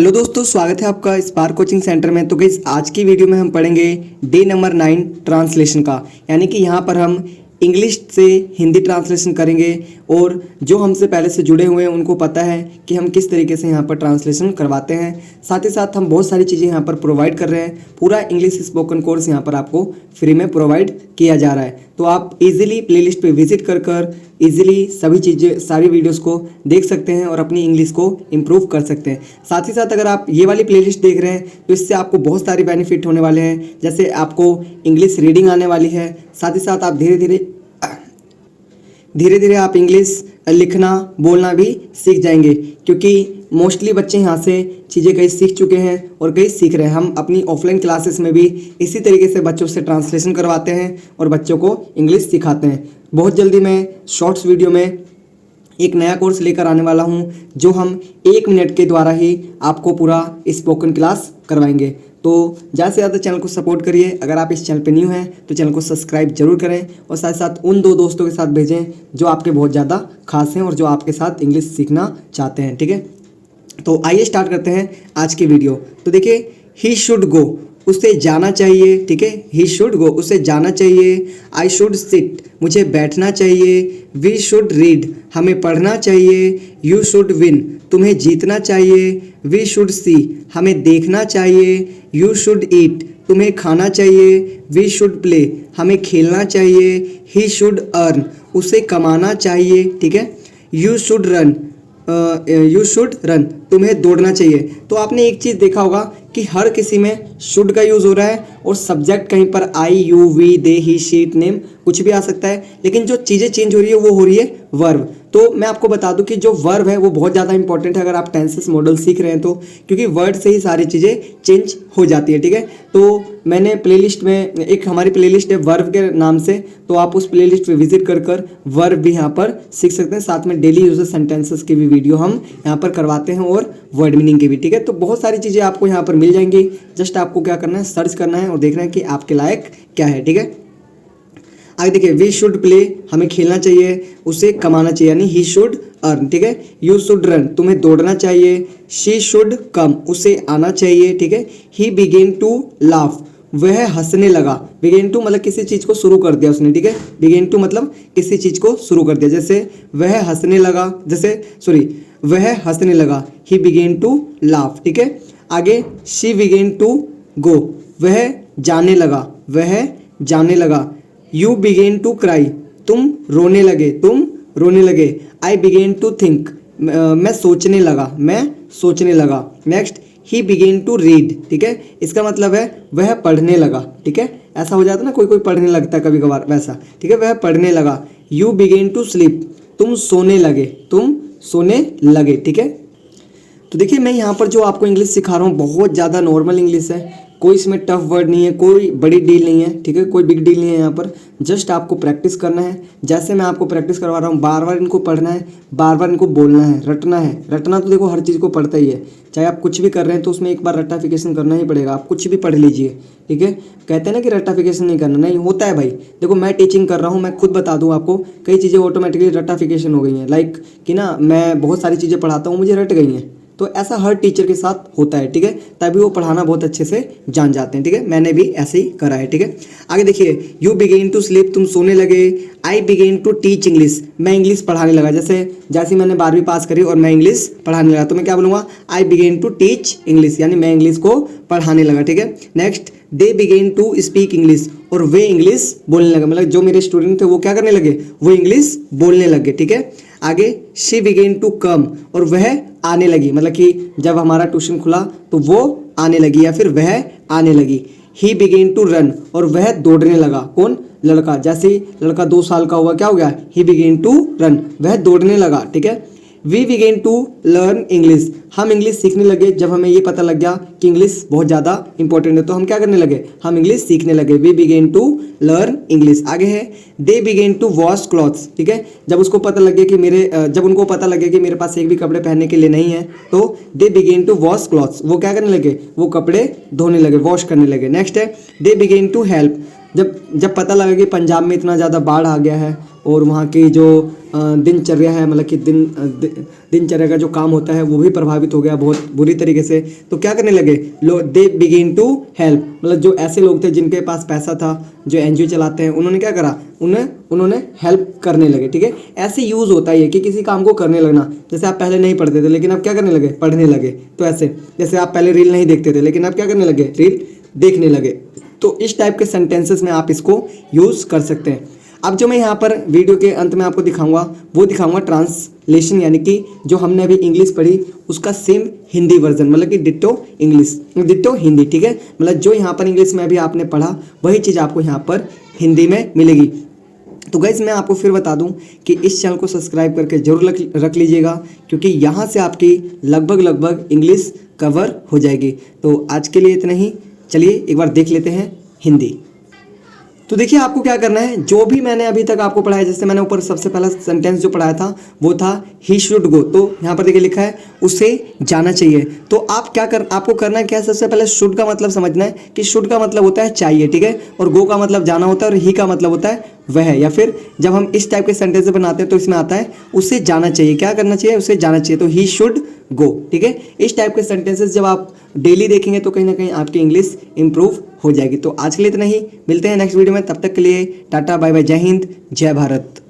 Hello दोस्तों, स्वागत है आपका स्पार्क कोचिंग सेंटर में। तो गाइस आज की वीडियो में हम पढ़ेंगे डे नंबर 9 ट्रांसलेशन का, यानी कि यहाँ पर हम इंग्लिश से हिंदी ट्रांसलेशन करेंगे। और जो हमसे पहले से जुड़े हुए हैं उनको पता है कि हम किस तरीके से यहाँ पर ट्रांसलेशन करवाते हैं। साथ ही साथ हम बहुत सारी चीज़ें यहाँ पर प्रोवाइड कर रहे हैं। पूरा इंग्लिश स्पोकन कोर्स यहाँ पर आपको फ्री में प्रोवाइड किया जा रहा है। तो आप इजीली प्लेलिस्ट पे विजिट कर इजीली सभी चीज़ें, सारी वीडियोस को देख सकते हैं और अपनी इंग्लिश को इम्प्रूव कर सकते हैं। साथ ही साथ अगर आप ये वाली प्लेलिस्ट देख रहे हैं तो इससे आपको बहुत सारे बेनिफिट होने वाले हैं। जैसे आपको इंग्लिश रीडिंग आने वाली है, साथ ही साथ आप धीरे धीरे आप इंग्लिश लिखना बोलना भी सीख जाएंगे, क्योंकि मोस्टली बच्चे यहाँ से चीज़ें कई सीख चुके हैं और कई सीख रहे हैं। हम अपनी ऑफलाइन क्लासेस में भी इसी तरीके से बच्चों से ट्रांसलेशन करवाते हैं और बच्चों को इंग्लिश सिखाते हैं। बहुत जल्दी मैं शॉर्ट्स वीडियो में एक नया कोर्स लेकर आने वाला हूँ, जो हम 1 मिनट के द्वारा ही आपको पूरा स्पोकन क्लास करवाएंगे। तो ज़्यादा से ज़्यादा चैनल को सपोर्ट करिए। अगर आप इस चैनल पे न्यू हैं तो चैनल को सब्सक्राइब जरूर करें और साथ साथ उन 2 दोस्तों के साथ भेजें जो आपके बहुत ज़्यादा खास हैं और जो आपके साथ इंग्लिश सीखना चाहते हैं। ठीक है, तो आइए स्टार्ट करते हैं आज की वीडियो। तो देखिए, ही शुड गो, उसे जाना चाहिए। ठीक है, ही शुड गो, उसे जाना चाहिए। आई शुड सिट, मुझे बैठना चाहिए। वी शुड रीड, हमें पढ़ना चाहिए। यू शुड विन, तुम्हें जीतना चाहिए। वी शुड सी, हमें देखना चाहिए। यू शुड ईट, तुम्हें खाना चाहिए। वी शुड प्ले, हमें खेलना चाहिए। ही शुड अर्न, उसे कमाना चाहिए। ठीक है, यू शुड रन, तुम्हें दौड़ना चाहिए। तो आपने एक चीज़ देखा होगा कि हर किसी में शुड का यूज़ हो रहा है और सब्जेक्ट कहीं पर I, you, we, they, he, she, it, name कुछ भी आ सकता है, लेकिन जो चीज़ें चेंज हो रही है वो हो रही है वर्ब। तो मैं आपको बता दूं कि जो वर्ब है वो बहुत ज़्यादा इंपॉर्टेंट है अगर आप टेंसेस मॉडल सीख रहे हैं तो, क्योंकि वर्ड से ही सारी चीज़ें चेंज हो जाती है। ठीक है, तो मैंने प्लेलिस्ट में एक हमारी प्लेलिस्ट है वर्ब के नाम से, तो आप उस प्लेलिस्ट पे विजिट कर वर्ब भी यहाँ पर सीख सकते हैं। साथ में डेली यूजेस सेंटेंसेस की भी वीडियो हम यहाँ पर करवाते हैं और वर्ड मीनिंग की भी। ठीक है, तो बहुत सारी चीज़ें आपको यहाँ पर मिल जाएंगी। जस्ट आपको क्या करना है, सर्च करना है और देखना है कि आपके लायक क्या है। ठीक है, आगे देखिए, वी शुड प्ले, हमें खेलना चाहिए। उसे कमाना चाहिए, यानी ही शुड अर्न। ठीक है, यू शुड रन, तुम्हें दौड़ना चाहिए। शी शुड कम, उसे आना चाहिए। ठीक है, ही बिगेन टू लाफ, वह हंसने लगा। बिगेन टू मतलब किसी चीज़ को शुरू कर दिया उसने। ठीक है, बिगेन टू मतलब किसी चीज़ को शुरू कर दिया, जैसे वह हंसने लगा, वह हंसने लगा। He began to laugh. ठीक है, आगे शी बिगेन टू गो, वह जाने लगा। यू बिगेन टू क्राई, तुम रोने लगे। आई बिगेन टू थिंक, मैं सोचने लगा। Next, he began to read. ठीक है, इसका मतलब है वह पढ़ने लगा। ठीक है, ऐसा हो जाता है ना, कोई पढ़ने लगता है कभी कभार, वैसा। ठीक है, वह पढ़ने लगा। यू बिगेन टू स्लीप, तुम सोने लगे। ठीक है, तो देखिए, मैं यहाँ पर जो आपको इंग्लिश सिखा रहा हूँ बहुत ज़्यादा नॉर्मल इंग्लिश है, कोई इसमें टफ वर्ड नहीं है, कोई बड़ी डील नहीं है। ठीक है, कोई बिग डील नहीं है यहाँ पर। जस्ट आपको प्रैक्टिस करना है, जैसे मैं आपको प्रैक्टिस करवा रहा हूँ। बार बार इनको पढ़ना है, बार बार इनको बोलना है, रटना है। रटना तो देखो हर चीज़ को पढ़ता ही है, चाहे आप कुछ भी कर रहे हैं तो उसमें एक बार रट्टाफिकेशन करना ही पड़ेगा। आप कुछ भी पढ़ लीजिए। ठीक है, कहते हैं ना कि रट्टाफिकेशन नहीं करना, नहीं होता है भाई। देखो, मैं टीचिंग कर रहा हूँ, मैं खुद बता दूँ आपको, कई चीज़ें ऑटोमेटिकली रट्टाफिकेशन हो गई हैं। लाइक कि ना, मैं बहुत सारी चीज़ें पढ़ाता हूँ, मुझे रट गई हैं। तो ऐसा हर टीचर के साथ होता है। ठीक है, तभी वो पढ़ाना बहुत अच्छे से जान जाते हैं। ठीक है, मैंने भी ऐसे ही करा है। ठीक है, आगे देखिए, यू बिगेन टू स्लीप, तुम सोने लगे। आई बिगेन टू टीच इंग्लिश, मैं इंग्लिश पढ़ाने लगा। जैसे मैंने 12वीं पास करी और मैं इंग्लिश पढ़ाने लगा, तो मैं क्या बोलूँगा, I began to teach English, यानी मैं इंग्लिश को पढ़ाने लगा। ठीक है, next, they began to speak English, और वे इंग्लिश बोलने लगे। मतलब जो मेरे स्टूडेंट थे वो क्या करने लगे, वो इंग्लिश बोलने लगे। ठीक है, आगे शी बिगेन टू कम, और वह आने लगी। मतलब कि जब हमारा ट्यूशन खुला तो वो आने लगी या फिर वह आने लगी। ही बिगेन टू रन, और वह दौड़ने लगा। कौन, लड़का। जैसे लड़का 2 साल का हुआ, क्या हो गया, ही बिगेन टू रन, वह दौड़ने लगा। ठीक है, we began to learn English, हम इंग्लिश सीखने लगे। जब हमें ये पता लग गया कि इंग्लिश बहुत ज़्यादा इंपॉर्टेंट है तो हम क्या करने लगे, हम इंग्लिश सीखने लगे। We began to learn English. आगे है, they began to wash clothes. ठीक है, जब उनको पता लगे कि मेरे पास एक भी कपड़े पहनने के लिए नहीं है, तो दे बिगेन टू वॉश क्लॉथ्स, वो क्या करने लगे, वो कपड़े धोने लगे, वॉश करने लगे। नेक्स्ट है, दे बिगेन टू हेल्प, जब पता लगा कि पंजाब में इतना ज़्यादा बाढ़ आ गया है और वहाँ की जो दिनचर्या है, मतलब कि दिनचर्या का जो काम होता है वो भी प्रभावित हो गया बहुत बुरी तरीके से। तो क्या करने लगे लोग, दे बिगिन टू हेल्प, मतलब जो ऐसे लोग थे जिनके पास पैसा था, जो एनजीओ चलाते हैं, उन्होंने क्या करा, उन्होंने हेल्प करने लगे। ठीक है, ऐसे यूज़ होता है कि किसी काम को करने लगना। जैसे आप पहले नहीं पढ़ते थे लेकिन अब क्या करने लगे, पढ़ने लगे। तो ऐसे जैसे आप पहले रील नहीं देखते थे लेकिन अब क्या करने लगे, रील देखने लगे। तो इस टाइप के सेंटेंसेस में आप इसको यूज़ कर सकते हैं। अब जो मैं यहाँ पर वीडियो के अंत में आपको दिखाऊंगा वो दिखाऊंगा ट्रांसलेशन, यानी कि जो हमने अभी इंग्लिश पढ़ी उसका सेम हिंदी वर्जन, मतलब कि डिट्टो इंग्लिश डिट्टो हिंदी। ठीक है, मतलब जो यहाँ पर इंग्लिश में अभी आपने पढ़ा वही चीज़ आपको यहाँ पर हिंदी में मिलेगी। तो गाइस मैं आपको फिर बता दूं कि इस चैनल को सब्सक्राइब करके जरूर रख लीजिएगा, क्योंकि यहाँ से आपकी लगभग इंग्लिश कवर हो जाएगी। तो आज के लिए इतना ही, चलिए एक बार देख लेते हैं हिंदी। तो देखिए आपको क्या करना है, जो भी मैंने अभी तक आपको पढ़ाया, जैसे मैंने ऊपर सबसे पहला सेंटेंस जो पढ़ाया था वो था ही शुड गो, तो यहाँ पर देखिए लिखा है उसे जाना चाहिए। तो आपको करना क्या है, सबसे पहले शुड का मतलब समझना है कि शुड का मतलब होता है चाहिए। ठीक है, और गो का मतलब जाना होता है, और ही का मतलब होता है वह। या फिर जब हम इस टाइप के सेंटेंस बनाते हैं तो इसमें आता है उसे जाना चाहिए। क्या करना चाहिए, उसे जाना चाहिए, तो ही शुड गो। ठीक है, इस टाइप के सेंटेंसेस जब आप डेली देखेंगे तो कहीं ना कहीं आपकी इंग्लिश इंप्रूव हो जाएगी। तो आज के लिए इतना ही, मिलते हैं नेक्स्ट वीडियो में, तब तक के लिए टाटा बाय बाय, जय हिंद जय भारत।